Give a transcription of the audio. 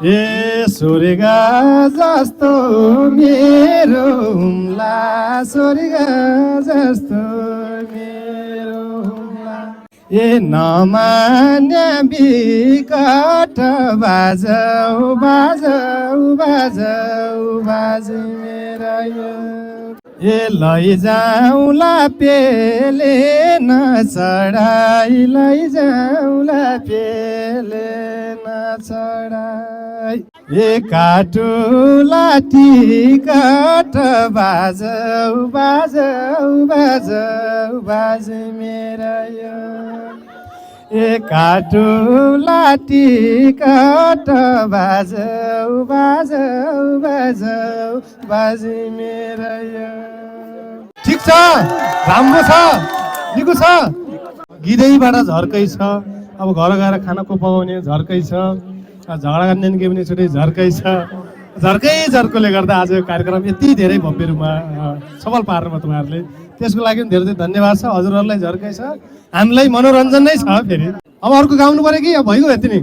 ए स्वर्ग जस्तो मेरो हुम्ला स्वर्ग जस्तो मेरो हुम्ला ए नमान्या बिकट बाजौ बाजौ बाजौ बाजे मेरा यो ए लैजाउँला पेले न चढाइ लैजाउँला पेले न चढाइ ए काटुला टिकट बाजौ बाजौ बाजौ बाजे मेरा यो ए काटुला टिकट बाजौ बाजौ बाजौ बाजे मेरा यो ठिक छ राम्रो छ निको छ गिँदैबाट झर्कै छ अब घर गएर खाना को पकाउने झर्कै छ झगडा गर्ने के पनि छुट्टै झर्कै छ झर्कोले गर्दा आज यो कार्यक्रम यति धेरै भव्य रूपमा सफल पार्नुभयो तपाईँहरूले त्यसको लागि पनि धेरै धेरै धन्यवाद छ हजुरहरूलाई झर्कै छ हामीलाई मनोरञ्जन नै छ फेरि अब अर्को गाउनु पर्यो कि भइगयो यति नै